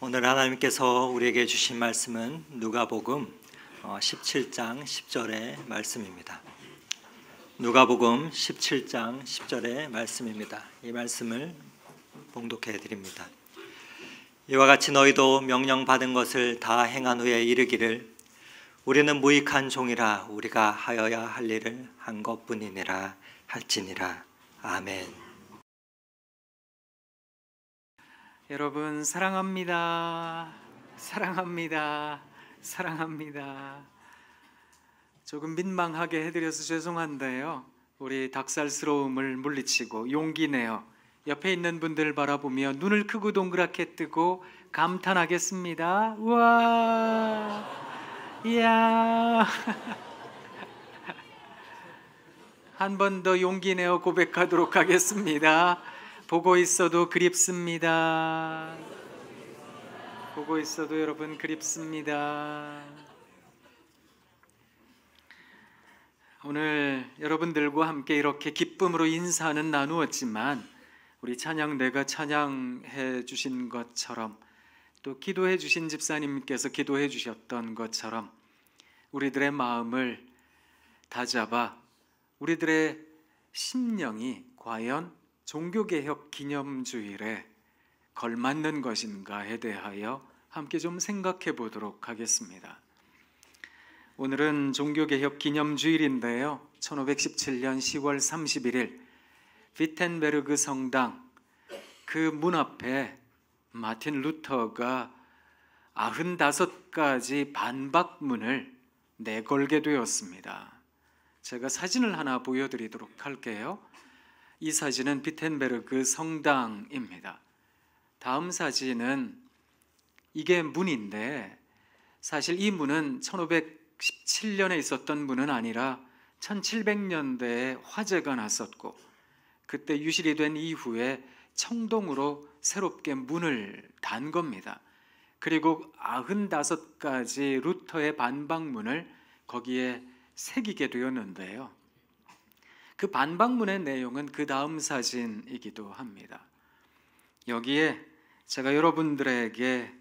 오늘 하나님께서 우리에게 주신 말씀은 누가복음 17장 10절의 말씀입니다. 누가복음 17장 10절의 말씀입니다. 이 말씀을 봉독해 드립니다. 이와 같이 너희도 명령받은 것을 다 행한 후에 이르기를 우리는 무익한 종이라 우리가 하여야 할 일을 한 것뿐이니라 할지니라. 아멘. 여러분 사랑합니다. 사랑합니다. 사랑합니다. 조금 민망하게 해드려서 죄송한데요, 우리 닭살스러움을 물리치고 용기 내어 옆에 있는 분들 바라보며 눈을 크고 동그랗게 뜨고 감탄하겠습니다. 우와, 이야. 한 번 더 용기 내어 고백하도록 하겠습니다. 보고 있어도 그립습니다. 보고 있어도 여러분 그립습니다. 오늘 여러분들과 함께 이렇게 기쁨으로 인사는 나누었지만 우리 찬양대가 찬양해 주신 것처럼 또 기도해 주신 집사님께서 기도해 주셨던 것처럼 우리들의 마음을 다잡아 우리들의 심령이 과연 종교개혁 기념주일에 걸맞는 것인가에 대하여 함께 좀 생각해 보도록 하겠습니다. 오늘은 종교개혁 기념주일인데요, 1517년 10월 31일 비텐베르그 성당 그 문 앞에 마틴 루터가 95가지 반박문을 내걸게 되었습니다. 제가 사진을 하나 보여드리도록 할게요. 이 사진은 비텐베르그 성당입니다. 다음 사진은 이게 문인데 사실 이 문은 1517년에 있었던 문은 아니라 1700년대에 화재가 났었고 그때 유실이 된 이후에 청동으로 새롭게 문을 단 겁니다. 그리고 95가지 루터의 반박문을 거기에 새기게 되었는데요, 그 반박문의 내용은 그 다음 사진이기도 합니다. 여기에 제가 여러분들에게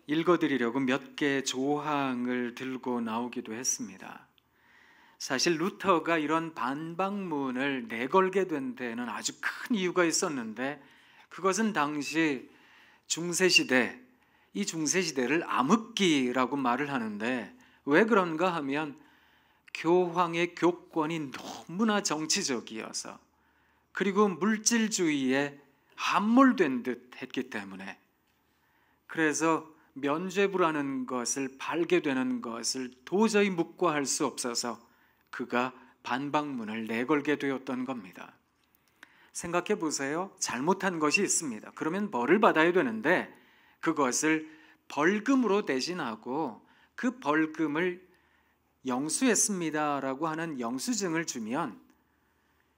읽어드리려고 몇 개의 조항을 들고 나오기도 했습니다. 사실 루터가 이런 반박문을 내걸게 된 데에는 아주 큰 이유가 있었는데 그것은 당시 중세시대, 이 중세시대를 암흑기라고 말을 하는데 왜 그런가 하면 교황의 교권이 너무나 정치적이어서 그리고 물질주의에 함몰된 듯 했기 때문에, 그래서 면죄부라는 것을 팔게 되는 것을 도저히 묵과할 수 없어서 그가 반박문을 내걸게 되었던 겁니다. 생각해 보세요. 잘못한 것이 있습니다. 그러면 벌을 받아야 되는데 그것을 벌금으로 대신하고 그 벌금을 영수했습니다라고 하는 영수증을 주면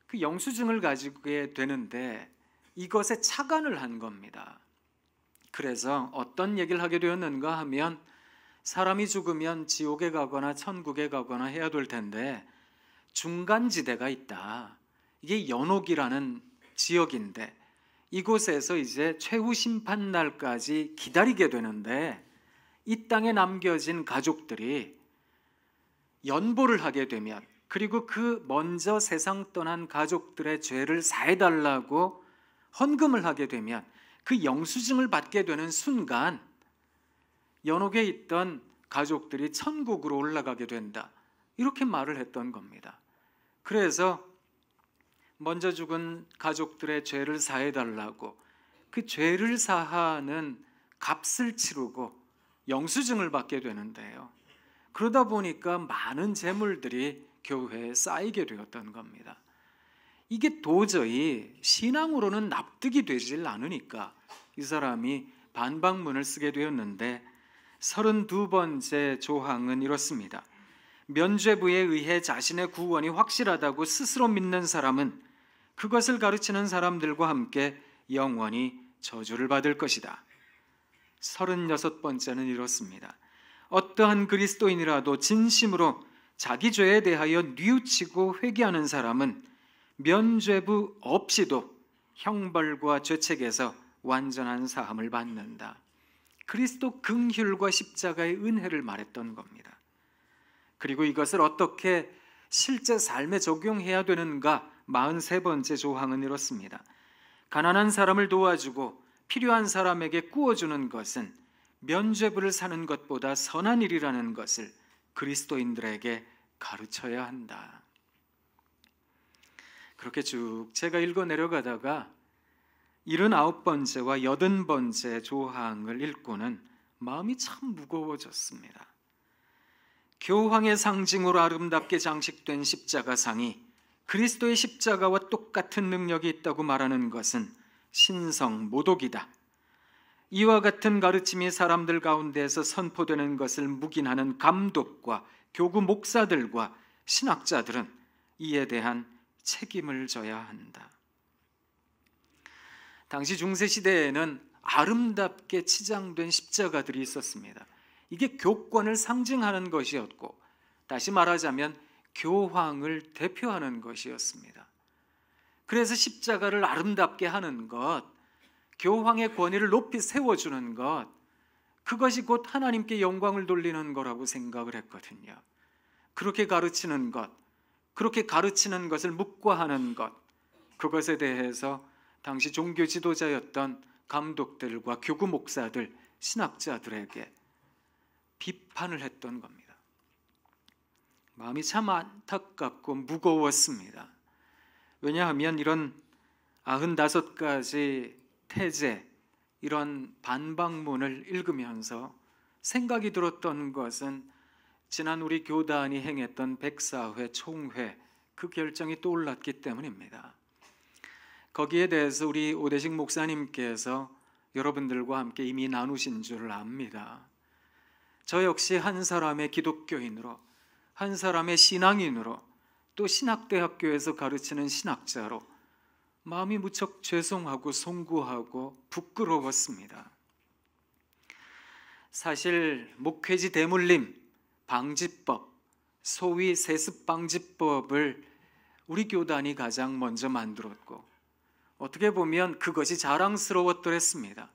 그 영수증을 가지게 되는데 이것에 착안을 한 겁니다. 그래서 어떤 얘기를 하게 되었는가 하면 사람이 죽으면 지옥에 가거나 천국에 가거나 해야 될 텐데 중간지대가 있다. 이게 연옥이라는 지역인데 이곳에서 이제 최후 심판 날까지 기다리게 되는데 이 땅에 남겨진 가족들이 연보를 하게 되면, 그리고 그 먼저 세상 떠난 가족들의 죄를 사해달라고 헌금을 하게 되면 그 영수증을 받게 되는 순간 연옥에 있던 가족들이 천국으로 올라가게 된다, 이렇게 말을 했던 겁니다. 그래서 먼저 죽은 가족들의 죄를 사해달라고 그 죄를 사하는 값을 치르고 영수증을 받게 되는데요, 그러다 보니까 많은 재물들이 교회에 쌓이게 되었던 겁니다. 이게 도저히 신앙으로는 납득이 되질 않으니까 이 사람이 반박문을 쓰게 되었는데 32번째 조항은 이렇습니다. 면죄부에 의해 자신의 구원이 확실하다고 스스로 믿는 사람은 그것을 가르치는 사람들과 함께 영원히 저주를 받을 것이다. 36번째는 이렇습니다. 어떠한 그리스도인이라도 진심으로 자기 죄에 대하여 뉘우치고 회개하는 사람은 면죄부 없이도 형벌과 죄책에서 완전한 사함을 받는다. 그리스도 긍휼과 십자가의 은혜를 말했던 겁니다. 그리고 이것을 어떻게 실제 삶에 적용해야 되는가 43번째 조항은 이렇습니다. 가난한 사람을 도와주고 필요한 사람에게 구워주는 것은 면죄부를 사는 것보다 선한 일이라는 것을 그리스도인들에게 가르쳐야 한다. 그렇게 쭉 제가 읽어 내려가다가 79번째와 80번째 조항을 읽고는 마음이 참 무거워졌습니다. 교황의 상징으로 아름답게 장식된 십자가상이 그리스도의 십자가와 똑같은 능력이 있다고 말하는 것은 신성 모독이다. 이와 같은 가르침이 사람들 가운데에서 선포되는 것을 묵인하는 감독과 교구 목사들과 신학자들은 이에 대한 책임을 져야 한다. 당시 중세 시대에는 아름답게 치장된 십자가들이 있었습니다. 이게 교권을 상징하는 것이었고, 다시 말하자면 교황을 대표하는 것이었습니다. 그래서 십자가를 아름답게 하는 것, 교황의 권위를 높이 세워주는 것, 그것이 곧 하나님께 영광을 돌리는 거라고 생각을 했거든요. 그렇게 가르치는 것, 그렇게 가르치는 것을 묵과하는 것, 그것에 대해서 당시 종교 지도자였던 감독들과 교구 목사들, 신학자들에게 비판을 했던 겁니다. 마음이 참 안타깝고 무거웠습니다. 왜냐하면 이런 95가지 태제, 이런 반박문을 읽으면서 생각이 들었던 것은 지난 우리 교단이 행했던 백사회, 총회, 그 결정이 떠올랐기 때문입니다. 거기에 대해서 우리 오대식 목사님께서 여러분들과 함께 이미 나누신 줄 압니다. 저 역시 한 사람의 기독교인으로, 한 사람의 신앙인으로, 또 신학대학교에서 가르치는 신학자로 마음이 무척 죄송하고 송구하고 부끄러웠습니다. 사실 목회지 대물림 방지법, 소위 세습방지법을 우리 교단이 가장 먼저 만들었고, 어떻게 보면 그것이 자랑스러웠더랬습니다.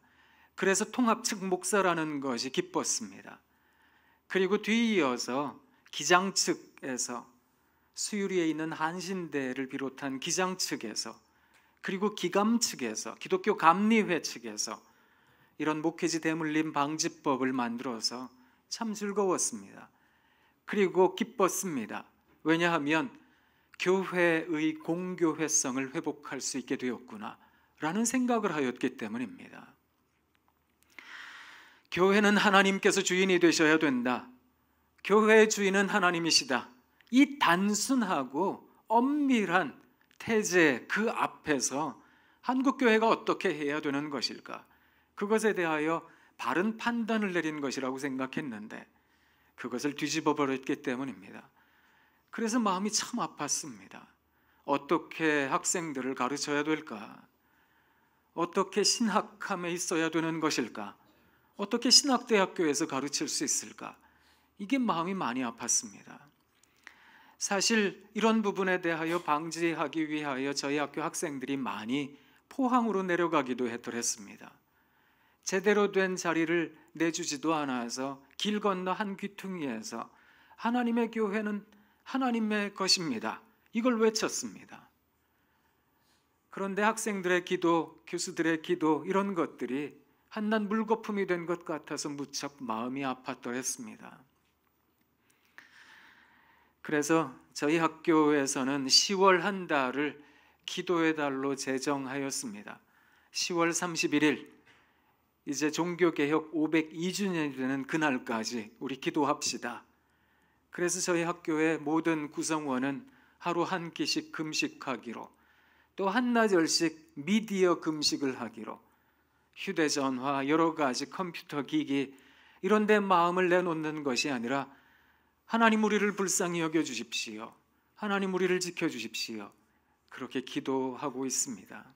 그래서 통합측 목사라는 것이 기뻤습니다. 그리고 뒤이어서 기장 측에서, 수유리에 있는 한신대를 비롯한 기장 측에서, 그리고 기감 측에서, 기독교 감리회 측에서 이런 목회지 대물림 방지법을 만들어서 참 즐거웠습니다. 그리고 기뻤습니다. 왜냐하면 교회의 공교회성을 회복할 수 있게 되었구나 라는 생각을 하였기 때문입니다. 교회는 하나님께서 주인이 되셔야 된다. 교회의 주인은 하나님이시다. 이 단순하고 엄밀한 태제 그 앞에서 한국교회가 어떻게 해야 되는 것일까? 그것에 대하여 바른 판단을 내린 것이라고 생각했는데 그것을 뒤집어 버렸기 때문입니다. 그래서 마음이 참 아팠습니다. 어떻게 학생들을 가르쳐야 될까? 어떻게 신학함에 있어야 되는 것일까? 어떻게 신학대학교에서 가르칠 수 있을까? 이게 마음이 많이 아팠습니다. 사실 이런 부분에 대하여 방지하기 위하여 저희 학교 학생들이 많이 포항으로 내려가기도 했더랬습니다. 제대로 된 자리를 내주지도 않아서 길 건너 한 귀퉁이에서 하나님의 교회는 하나님의 것입니다. 이걸 외쳤습니다. 그런데 학생들의 기도, 교수들의 기도 이런 것들이 한낱 물거품이 된 것 같아서 무척 마음이 아팠더랬습니다. 그래서 저희 학교에서는 10월 한 달을 기도의 달로 제정하였습니다. 10월 31일 이제 종교개혁 502주년이 되는 그날까지 우리 기도합시다. 그래서 저희 학교의 모든 구성원은 하루 한 끼씩 금식하기로, 또 한나절씩 미디어 금식을 하기로, 휴대전화, 여러 가지 컴퓨터 기기 이런 데 마음을 내놓는 것이 아니라 하나님 우리를 불쌍히 여겨주십시오. 하나님 우리를 지켜주십시오. 그렇게 기도하고 있습니다.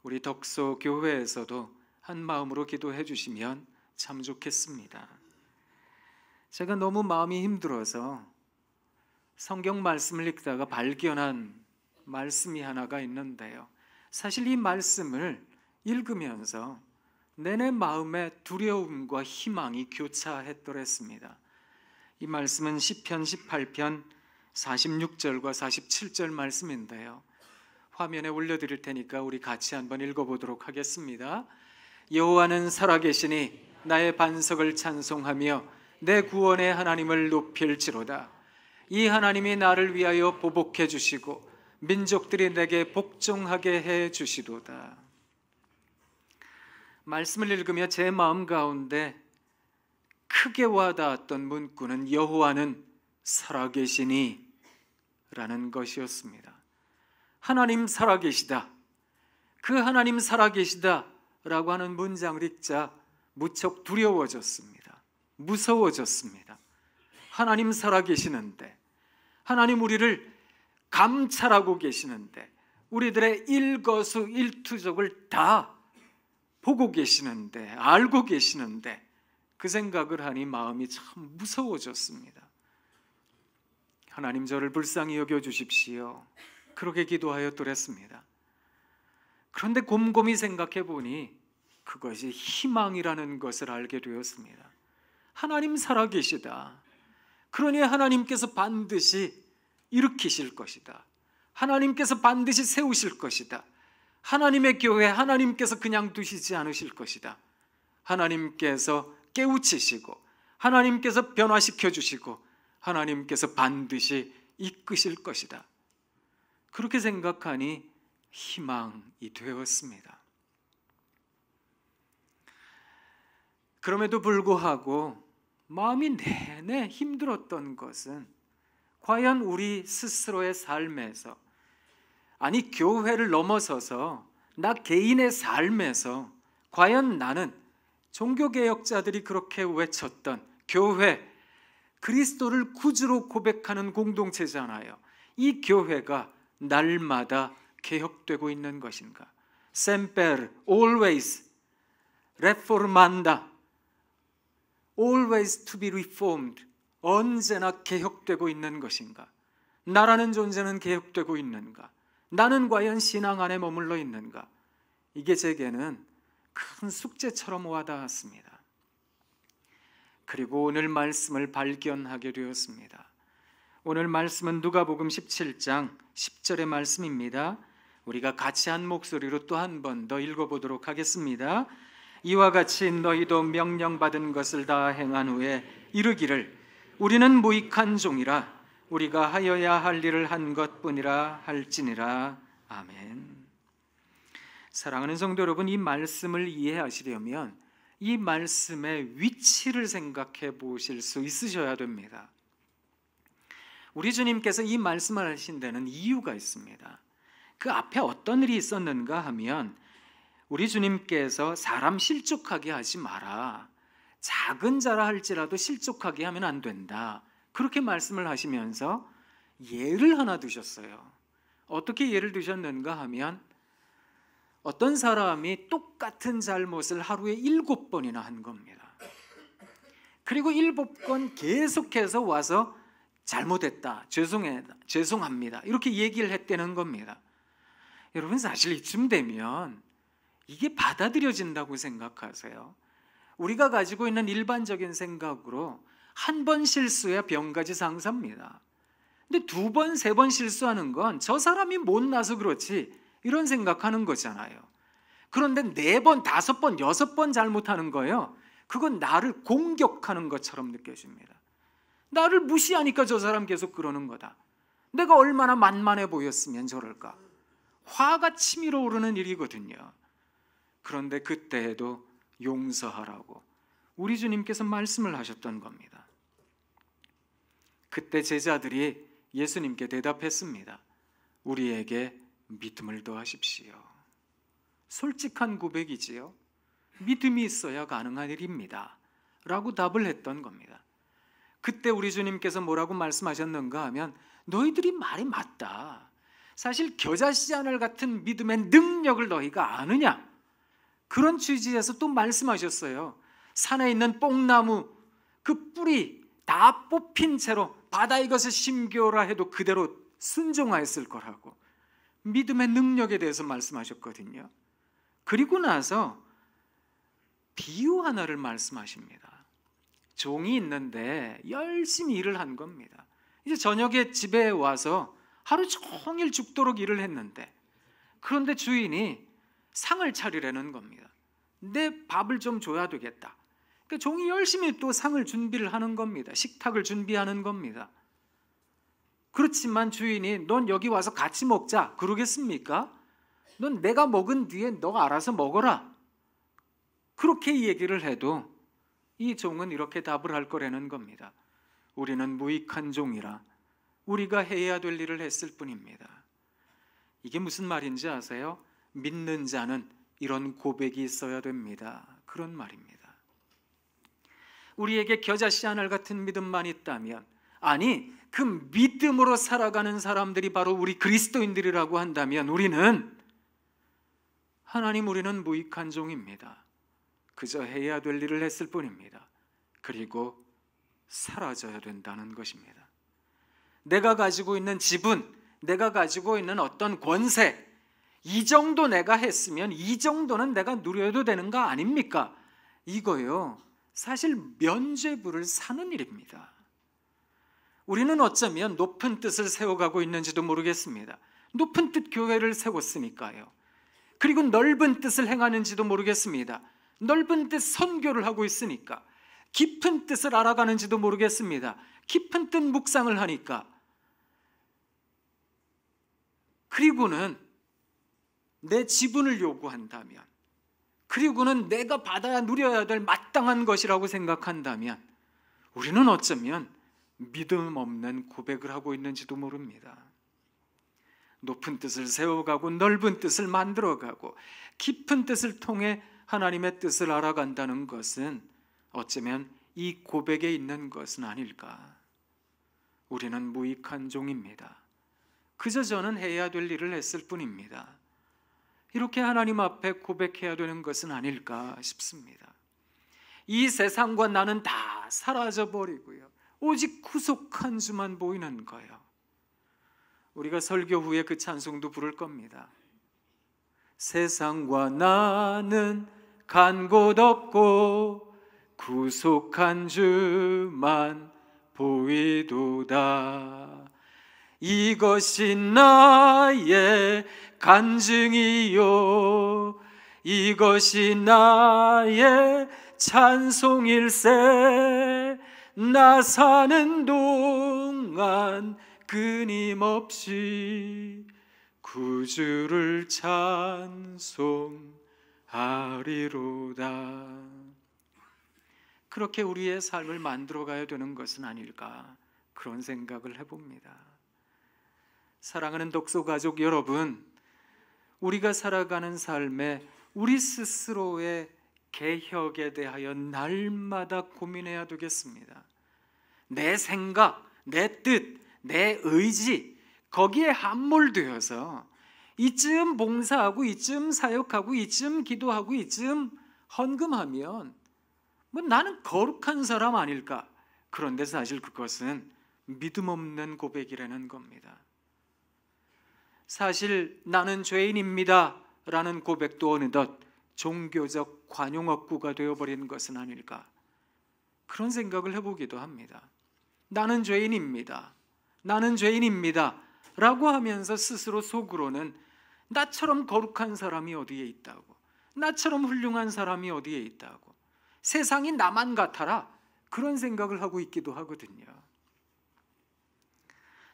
우리 덕소 교회에서도 한 마음으로 기도해 주시면 참 좋겠습니다. 제가 너무 마음이 힘들어서 성경 말씀을 읽다가 발견한 말씀이 하나가 있는데요. 사실 이 말씀을 읽으면서 내내 마음에 두려움과 희망이 교차했더랬습니다. 이 말씀은 시편 18편 46절과 47절 말씀인데요. 화면에 올려드릴 테니까 우리 같이 한번 읽어보도록 하겠습니다. 여호와는 살아계시니 나의 반석을 찬송하며 내 구원의 하나님을 높일지로다. 이 하나님이 나를 위하여 보복해 주시고 민족들이 내게 복종하게 해 주시도다. 말씀을 읽으며 제 마음 가운데 크게 와닿았던 문구는 여호와는 살아계시니 라는 것이었습니다. 하나님 살아계시다. 그 하나님 살아계시다 라고 하는 문장을 읽자 무척 두려워졌습니다. 무서워졌습니다. 하나님 살아계시는데, 하나님 우리를 감찰하고 계시는데, 우리들의 일거수일투족을 다 보고 계시는데, 알고 계시는데, 그 생각을 하니 마음이 참 무서워졌습니다. 하나님 저를 불쌍히 여겨주십시오. 그렇게 기도하였더랬습니다. 그런데 곰곰이 생각해 보니 그것이 희망이라는 것을 알게 되었습니다. 하나님 살아계시다. 그러니 하나님께서 반드시 일으키실 것이다. 하나님께서 반드시 세우실 것이다. 하나님의 교회 하나님께서 그냥 두시지 않으실 것이다. 하나님께서 깨우치시고 하나님께서 변화시켜 주시고 하나님께서 반드시 이끄실 것이다. 그렇게 생각하니 희망이 되었습니다. 그럼에도 불구하고 마음이 내내 힘들었던 것은 과연 우리 스스로의 삶에서, 아니 교회를 넘어서서 나 개인의 삶에서 과연 나는 종교개혁자들이 그렇게 외쳤던 교회, 그리스도를 구주로 고백하는 공동체잖아요. 이 교회가 날마다 개혁되고 있는 것인가? Semper, always, reformanda, always to be reformed, 언제나 개혁되고 있는 것인가? 나라는 존재는 개혁되고 있는가? 나는 과연 신앙 안에 머물러 있는가? 이게 제게는 큰 숙제처럼 와닿았습니다. 그리고 오늘 말씀을 발견하게 되었습니다. 오늘 말씀은 누가복음 17장 10절의 말씀입니다. 우리가 같이 한 목소리로 또 한 번 더 읽어보도록 하겠습니다. 이와 같이 너희도 명령받은 것을 다 행한 후에 이르기를 우리는 무익한 종이라 우리가 하여야 할 일을 한 것뿐이라 할지니라. 아멘. 사랑하는 성도 여러분, 이 말씀을 이해하시려면 이 말씀의 위치를 생각해 보실 수 있으셔야 됩니다. 우리 주님께서 이 말씀을 하신 데는 이유가 있습니다. 그 앞에 어떤 일이 있었는가 하면 우리 주님께서 사람 실족하게 하지 마라. 작은 자라 할지라도 실족하게 하면 안 된다. 그렇게 말씀을 하시면서 예를 하나 두셨어요. 어떻게 예를 두셨는가 하면 어떤 사람이 똑같은 잘못을 하루에 7번이나 한 겁니다. 그리고 7번 계속해서 와서 잘못했다, 죄송합니다 이렇게 얘기를 했다는 겁니다. 여러분, 사실 이쯤 되면 이게 받아들여진다고 생각하세요? 우리가 가지고 있는 일반적인 생각으로 한 번 실수야 병가지 상사입니다. 근데 2번, 3번 실수하는 건 저 사람이 못나서 그렇지 이런 생각하는 거잖아요. 그런데 4번, 5번, 6번 잘못하는 거예요. 그건 나를 공격하는 것처럼 느껴집니다. 나를 무시하니까 저 사람 계속 그러는 거다. 내가 얼마나 만만해 보였으면 저럴까. 화가 치밀어 오르는 일이거든요. 그런데 그때에도 용서하라고 우리 주님께서 말씀을 하셨던 겁니다. 그때 제자들이 예수님께 대답했습니다. 우리에게 믿음을 더하십시오. 솔직한 고백이지요. 믿음이 있어야 가능한 일입니다 라고 답을 했던 겁니다. 그때 우리 주님께서 뭐라고 말씀하셨는가 하면 너희들이 말이 맞다. 사실 겨자씨안을 같은 믿음의 능력을 너희가 아느냐? 그런 취지에서 또 말씀하셨어요. 산에 있는 뽕나무 그 뿌리 다 뽑힌 채로 바다에 것을 심겨라 해도 그대로 순종하였을 거라고 믿음의 능력에 대해서 말씀하셨거든요. 그리고 나서 비유 하나를 말씀하십니다. 종이 있는데 열심히 일을 한 겁니다. 이제 저녁에 집에 와서 하루 종일 죽도록 일을 했는데, 그런데 주인이 상을 차리라는 겁니다. 내 밥을 좀 줘야 되겠다. 그러니까 종이 열심히 또 상을 준비를 하는 겁니다. 식탁을 준비하는 겁니다. 그렇지만 주인이 넌 여기 와서 같이 먹자 그러겠습니까? 넌 내가 먹은 뒤에 너가 알아서 먹어라, 그렇게 얘기를 해도 이 종은 이렇게 답을 할 거라는 겁니다. 우리는 무익한 종이라 우리가 해야 될 일을 했을 뿐입니다. 이게 무슨 말인지 아세요? 믿는 자는 이런 고백이 있어야 됩니다. 그런 말입니다. 우리에게 겨자씨 하나 같은 믿음만 있다면, 아니 그 믿음으로 살아가는 사람들이 바로 우리 그리스도인들이라고 한다면, 우리는 무익한 종입니다. 그저 해야 될 일을 했을 뿐입니다. 그리고 사라져야 된다는 것입니다. 내가 가지고 있는 지분, 내가 가지고 있는 어떤 권세, 이 정도 내가 했으면 이 정도는 내가 누려도 되는 거 아닙니까? 이거요, 사실 면죄부를 사는 일입니다. 우리는 어쩌면 높은 뜻을 세워가고 있는지도 모르겠습니다. 높은 뜻 교회를 세웠으니까요. 그리고 넓은 뜻을 행하는지도 모르겠습니다. 넓은 뜻 선교를 하고 있으니까. 깊은 뜻을 알아가는지도 모르겠습니다. 깊은 뜻 묵상을 하니까. 그리고는 내 지분을 요구한다면, 그리고는 내가 받아야 누려야 될 마땅한 것이라고 생각한다면, 우리는 어쩌면 믿음 없는 고백을 하고 있는지도 모릅니다. 높은 뜻을 세워가고 넓은 뜻을 만들어가고 깊은 뜻을 통해 하나님의 뜻을 알아간다는 것은 어쩌면 이 고백에 있는 것은 아닐까. 우리는 무익한 종입니다. 그저 저는 해야 될 일을 했을 뿐입니다. 이렇게 하나님 앞에 고백해야 되는 것은 아닐까 싶습니다. 이 세상과 나는 다 사라져버리고요, 오직 구속한 주만 보이는 거예요. 우리가 설교 후에 그 찬송도 부를 겁니다. 세상과 나는 간 곳 없고 구속한 주만 보이도다. 이것이 나의 간증이요, 이것이 나의 찬송일세. 나 사는 동안 끊임없이 구주를 찬송하리로다. 그렇게 우리의 삶을 만들어가야 되는 것은 아닐까, 그런 생각을 해봅니다. 사랑하는 독소가족 여러분, 우리가 살아가는 삶에 우리 스스로의 개혁에 대하여 날마다 고민해야 되겠습니다. 내 생각, 내 뜻, 내 의지, 거기에 함몰되어서 이쯤 봉사하고 이쯤 사역하고 이쯤 기도하고 이쯤 헌금하면 나는 거룩한 사람 아닐까? 그런데 사실 그것은 믿음 없는 고백이라는 겁니다. 사실 나는 죄인입니다 라는 고백도 어느덧 종교적 관용어구가 되어버린 것은 아닐까, 그런 생각을 해보기도 합니다. 나는 죄인입니다, 나는 죄인입니다 라고 하면서 스스로 속으로는 나처럼 거룩한 사람이 어디에 있다고, 나처럼 훌륭한 사람이 어디에 있다고, 세상이 나만 같아라, 그런 생각을 하고 있기도 하거든요.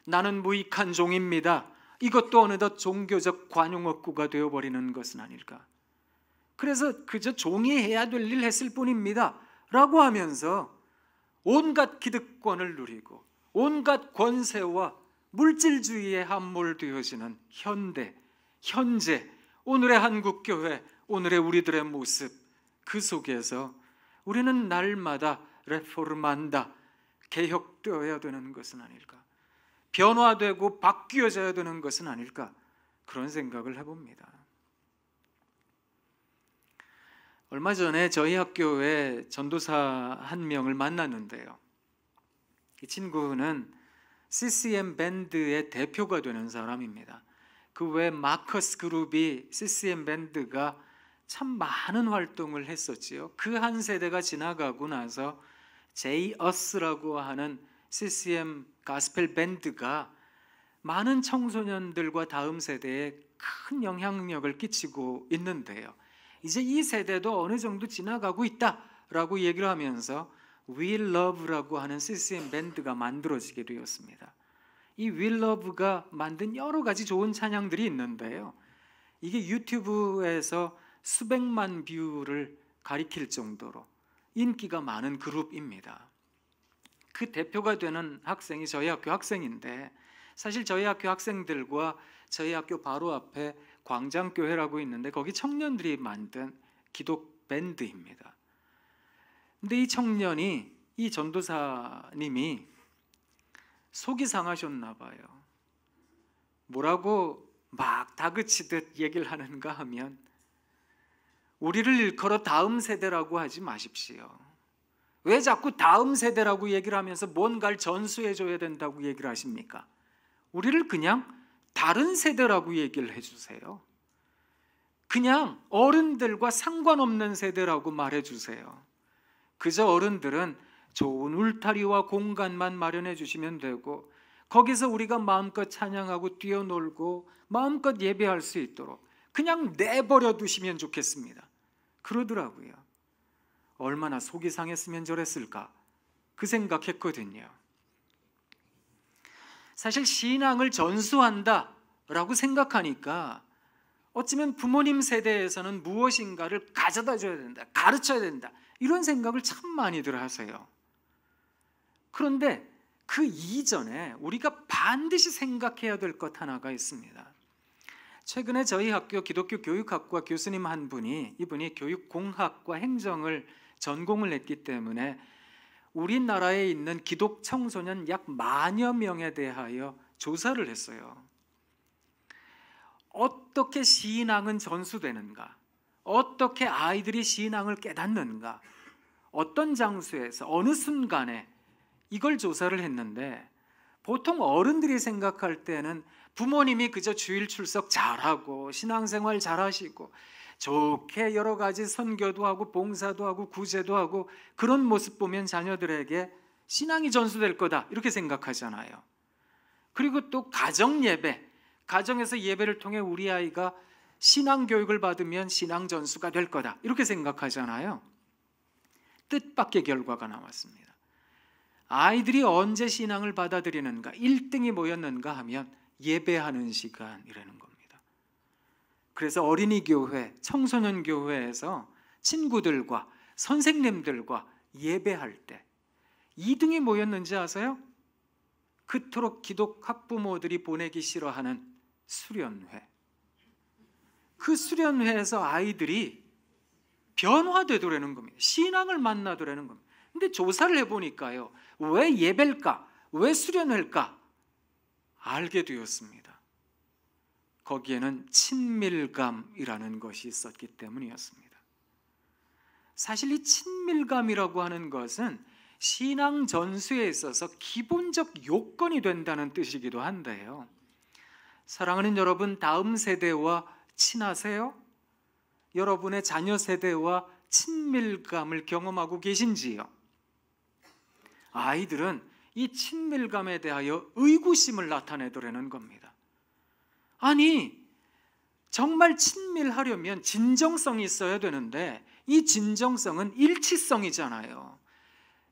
나는 무익한 종입니다, 이것도 어느덧 종교적 관용어구가 되어버리는 것은 아닐까. 그래서 그저 종이 해야 될 일 했을 뿐입니다 라고 하면서 온갖 기득권을 누리고 온갖 권세와 물질주의에 함몰되어지는 현대, 현재, 오늘의 한국교회, 오늘의 우리들의 모습, 그 속에서 우리는 날마다 레포르만다, 개혁되어야 되는 것은 아닐까, 변화되고 바뀌어져야 되는 것은 아닐까, 그런 생각을 해봅니다. 얼마 전에 저희 학교에 전도사 한 명을 만났는데요, 이 친구는 CCM 밴드의 대표가 되는 사람입니다. 그 외 마커스 그룹이 CCM 밴드가 참 많은 활동을 했었지요. 그 한 세대가 지나가고 나서 제이어스라고 하는 CCM 가스펠 밴드가 많은 청소년들과 다음 세대에 큰 영향력을 끼치고 있는데요. 이제 이 세대도 어느 정도 지나가고 있다라고 얘기를 하면서 We Love라고 하는 CCM 밴드가 만들어지게 되었습니다. 이 We Love가 만든 여러 가지 좋은 찬양들이 있는데요. 이게 유튜브에서 수백만 뷰를 가리킬 정도로 인기가 많은 그룹입니다. 그 대표가 되는 학생이 저희 학교 학생인데, 사실 저희 학교 학생들과 저희 학교 바로 앞에 광장교회라고 있는데 거기 청년들이 만든 기독 밴드입니다. 근데 이 청년이, 이 전도사님이 속이 상하셨나 봐요. 뭐라고 막 다그치듯 얘기를 하는가 하면, 우리를 일컬어 다음 세대라고 하지 마십시오. 왜 자꾸 다음 세대라고 얘기를 하면서 뭔가를 전수해 줘야 된다고 얘기를 하십니까? 우리를 그냥 다른 세대라고 얘기를 해주세요. 그냥 어른들과 상관없는 세대라고 말해주세요. 그저 어른들은 좋은 울타리와 공간만 마련해 주시면 되고, 거기서 우리가 마음껏 찬양하고 뛰어놀고 마음껏 예배할 수 있도록 그냥 내버려 두시면 좋겠습니다. 그러더라고요. 얼마나 속이 상했으면 저랬을까 그 생각했거든요. 사실 신앙을 전수한다라고 생각하니까 어쩌면 부모님 세대에서는 무엇인가를 가져다 줘야 된다, 가르쳐야 된다, 이런 생각을 참 많이들 하세요. 그런데 그 이전에 우리가 반드시 생각해야 될 것 하나가 있습니다. 최근에 저희 학교 기독교 교육학과 교수님 한 분이, 이분이 교육공학과 행정을 전공을 했기 때문에 우리나라에 있는 기독 청소년 약 10,000여 명에 대하여 조사를 했어요. 어떻게 신앙은 전수되는가? 어떻게 아이들이 신앙을 깨닫는가? 어떤 장소에서 어느 순간에, 이걸 조사를 했는데, 보통 어른들이 생각할 때는 부모님이 그저 주일 출석 잘하고 신앙생활 잘하시고 좋게 여러 가지 선교도 하고 봉사도 하고 구제도 하고 그런 모습 보면 자녀들에게 신앙이 전수될 거다, 이렇게 생각하잖아요. 그리고 또 가정 예배, 가정에서 예배를 통해 우리 아이가 신앙 교육을 받으면 신앙 전수가 될 거다, 이렇게 생각하잖아요. 뜻밖의 결과가 나왔습니다. 아이들이 언제 신앙을 받아들이는가, 1등이 뭐였는가 하면 예배하는 시간이라는 겁니다. 그래서 어린이 교회, 청소년 교회에서 친구들과 선생님들과 예배할 때 2등이 뭐였는지 아세요? 그토록 기독 학부모들이 보내기 싫어하는 수련회. 그 수련회에서 아이들이 변화되더라는 겁니다. 신앙을 만나더라는 겁니다. 근데 조사를 해보니까요, 왜 예배일까? 왜 수련회일까? 알게 되었습니다. 거기에는 친밀감이라는 것이 있었기 때문이었습니다. 사실 이 친밀감이라고 하는 것은 신앙 전수에 있어서 기본적 요건이 된다는 뜻이기도 한데요. 사랑하는 여러분, 다음 세대와 친하세요? 여러분의 자녀 세대와 친밀감을 경험하고 계신지요? 아이들은 이 친밀감에 대하여 의구심을 나타내더라는 겁니다. 아니, 정말 친밀하려면 진정성이 있어야 되는데 이 진정성은 일치성이잖아요.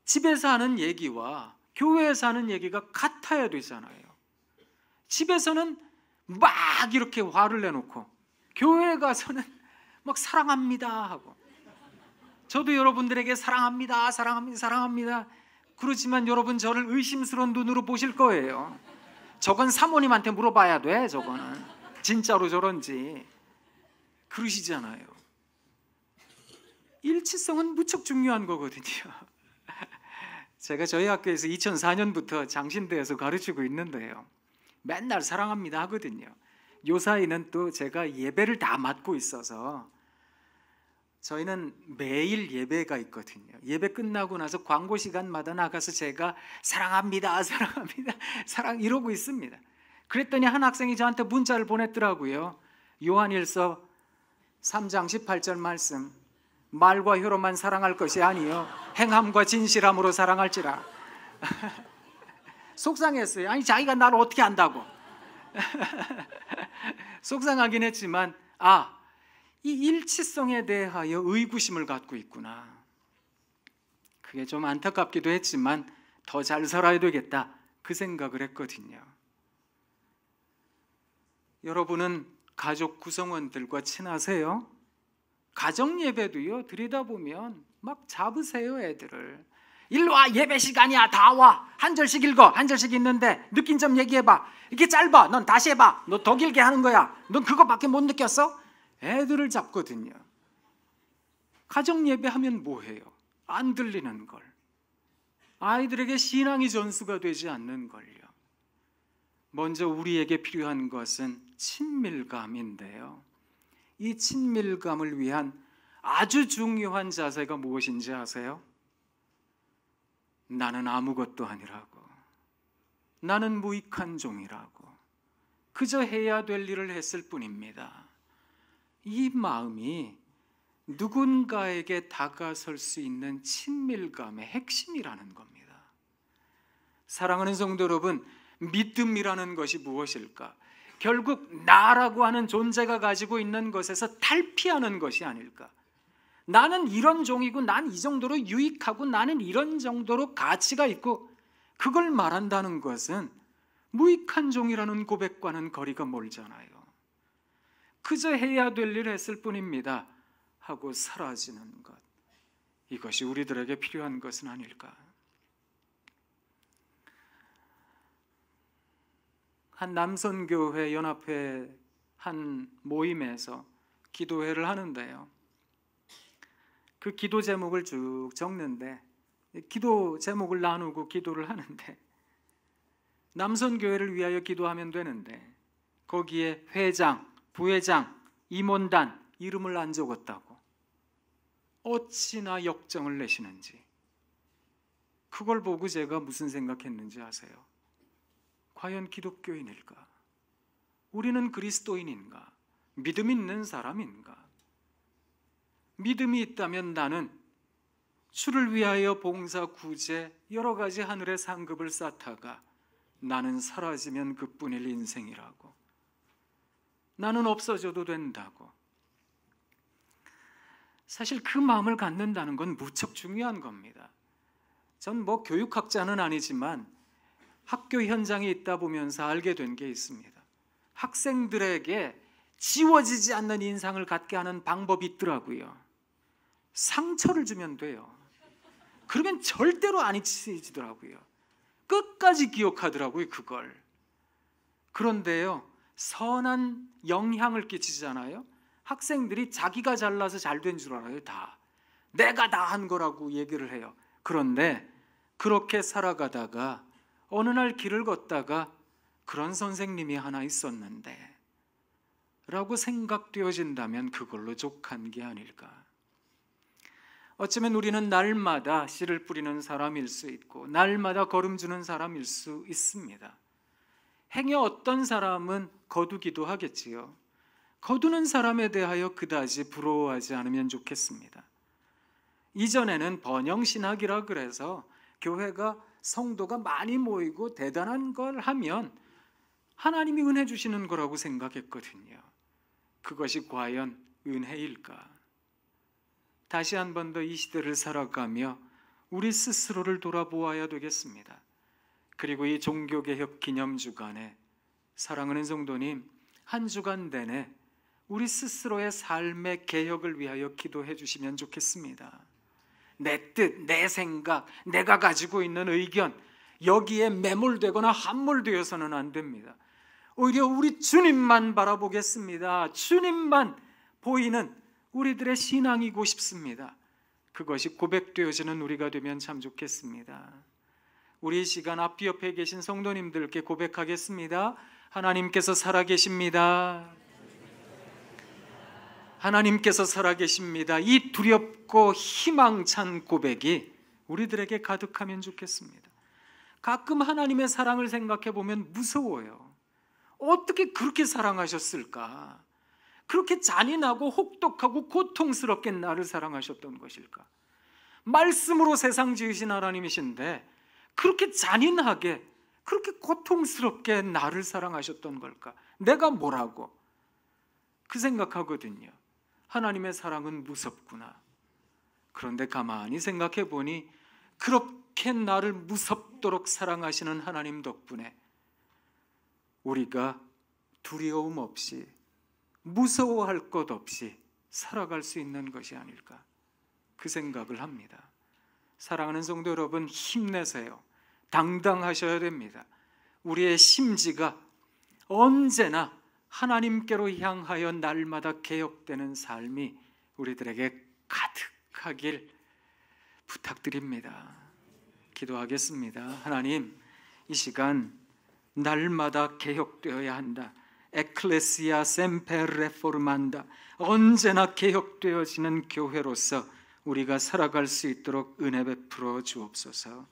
집에서 하는 얘기와 교회에서 하는 얘기가 같아야 되잖아요. 집에서는 막 이렇게 화를 내놓고 교회에 가서는 막 사랑합니다 하고, 저도 여러분들에게 사랑합니다, 사랑합니다, 사랑합니다 그렇지만 여러분 저를 의심스러운 눈으로 보실 거예요. 저건 사모님한테 물어봐야 돼, 저거는 진짜로 저런지. 그러시잖아요. 일치성은 무척 중요한 거거든요. 제가 저희 학교에서 2004년부터 장신대에서 가르치고 있는데요, 맨날 사랑합니다 하거든요. 요 사이는 또 제가 예배를 다 맡고 있어서 저희는 매일 예배가 있거든요. 예배 끝나고 나서 광고 시간마다 나가서 제가 사랑합니다, 사랑합니다, 사랑 이러고 있습니다. 그랬더니 한 학생이 저한테 문자를 보냈더라고요. 요한일서 3장 18절 말씀, 말과 혀로만 사랑할 것이 아니요 행함과 진실함으로 사랑할지라. 속상했어요. 아니 자기가 나를 어떻게 안다고. 속상하긴 했지만 이 일치성에 대하여 의구심을 갖고 있구나. 그게 좀 안타깝기도 했지만 더 잘 살아야 되겠다, 그 생각을 했거든요. 여러분은 가족 구성원들과 친하세요? 가정 예배도요, 드리다 보면 막 잡으세요, 애들을. 일로 와, 예배 시간이야, 다 와. 한 절씩 읽어. 한 절씩 읽는데 느낀 점 얘기해봐. 이게 짧아, 넌 다시 해봐. 너 더 길게 하는 거야. 넌 그거밖에 못 느꼈어? 애들을 잡거든요. 가정 예배하면 뭐해요? 안 들리는 걸. 아이들에게 신앙이 전수가 되지 않는 걸요. 먼저 우리에게 필요한 것은 친밀감인데요, 이 친밀감을 위한 아주 중요한 자세가 무엇인지 아세요? 나는 아무것도 아니라고, 나는 무익한 종이라고, 그저 해야 될 일을 했을 뿐입니다. 이 마음이 누군가에게 다가설 수 있는 친밀감의 핵심이라는 겁니다. 사랑하는 성도 여러분, 믿음이라는 것이 무엇일까? 결국 나라고 하는 존재가 가지고 있는 것에서 탈피하는 것이 아닐까? 나는 이런 종이고, 난 이 정도로 유익하고, 나는 이런 정도로 가치가 있고, 그걸 말한다는 것은 무익한 종이라는 고백과는 거리가 멀잖아요. 그저 해야 될 일을 했을 뿐입니다 하고 사라지는 것, 이것이 우리들에게 필요한 것은 아닐까? 한 남선교회 연합회 한 모임에서 기도회를 하는데요, 그 기도 제목을 쭉 적는데, 기도 제목을 나누고 기도를 하는데, 남선교회를 위하여 기도하면 되는데 거기에 회장, 부회장, 임원단 이름을 안 적었다고. 어찌나 역정을 내시는지. 그걸 보고 제가 무슨 생각했는지 아세요? 과연 기독교인일까? 우리는 그리스도인인가? 믿음 있는 사람인가? 믿음이 있다면 나는 주를 위하여 봉사, 구제, 여러 가지 하늘의 상급을 쌓다가 나는 사라지면 그뿐일 인생이라고, 나는 없어져도 된다고. 사실 그 마음을 갖는다는 건 무척 중요한 겁니다. 전 교육학자는 아니지만 학교 현장에 있다 보면서 알게 된 게 있습니다. 학생들에게 지워지지 않는 인상을 갖게 하는 방법이 있더라고요. 상처를 주면 돼요. 그러면 절대로 안 잊히더라고요. 끝까지 기억하더라고요, 그걸. 그런데요, 선한 영향을 끼치잖아요. 학생들이 자기가 잘나서 잘 된 줄 알아요. 다 내가 다 한 거라고 얘기를 해요. 그런데 그렇게 살아가다가 어느 날 길을 걷다가 그런 선생님이 하나 있었는데 라고 생각되어진다면 그걸로 족한 게 아닐까. 어쩌면 우리는 날마다 씨를 뿌리는 사람일 수 있고 날마다 거름 주는 사람일 수 있습니다. 행여 어떤 사람은 거두기도 하겠지요. 거두는 사람에 대하여 그다지 부러워하지 않으면 좋겠습니다. 이전에는 번영신학이라 그래서 교회가 성도가 많이 모이고 대단한 걸 하면 하나님이 은혜 주시는 거라고 생각했거든요. 그것이 과연 은혜일까? 다시 한 번 더 이 시대를 살아가며 우리 스스로를 돌아보아야 되겠습니다. 그리고 이 종교개혁 기념주간에 사랑하는 성도님, 한 주간 내내 우리 스스로의 삶의 개혁을 위하여 기도해 주시면 좋겠습니다. 내 뜻, 내 생각, 내가 가지고 있는 의견, 여기에 매몰되거나 함몰되어서는 안 됩니다. 오히려 우리 주님만 바라보겠습니다. 주님만 보이는 우리들의 신앙이고 싶습니다. 그것이 고백되어지는 우리가 되면 참 좋겠습니다. 우리 이 시간 앞뒤 옆에 계신 성도님들께 고백하겠습니다. 하나님께서 살아계십니다. 하나님께서 살아계십니다. 이 두렵고 희망찬 고백이 우리들에게 가득하면 좋겠습니다. 가끔 하나님의 사랑을 생각해 보면 무서워요. 어떻게 그렇게 사랑하셨을까? 그렇게 잔인하고 혹독하고 고통스럽게 나를 사랑하셨던 것일까? 말씀으로 세상 지으신 하나님이신데 그렇게 잔인하게, 그렇게 고통스럽게 나를 사랑하셨던 걸까? 내가 뭐라고? 그 생각하거든요. 하나님의 사랑은 무섭구나. 그런데 가만히 생각해 보니 그렇게 나를 무섭도록 사랑하시는 하나님 덕분에 우리가 두려움 없이, 무서워할 것 없이 살아갈 수 있는 것이 아닐까, 그 생각을 합니다. 사랑하는 성도 여러분, 힘내세요. 당당하셔야 됩니다. 우리의 심지가 언제나 하나님께로 향하여 날마다 개혁되는 삶이 우리들에게 가득하길 부탁드립니다. 기도하겠습니다. 하나님, 이 시간 날마다 개혁되어야 한다. 에클레시아 셈페 레포르만다. 언제나 개혁되어지는 교회로서 우리가 살아갈 수 있도록 은혜 베풀어 주옵소서.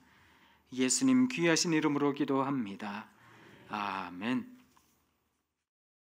예수님 귀하신 이름으로 기도합니다. 아멘.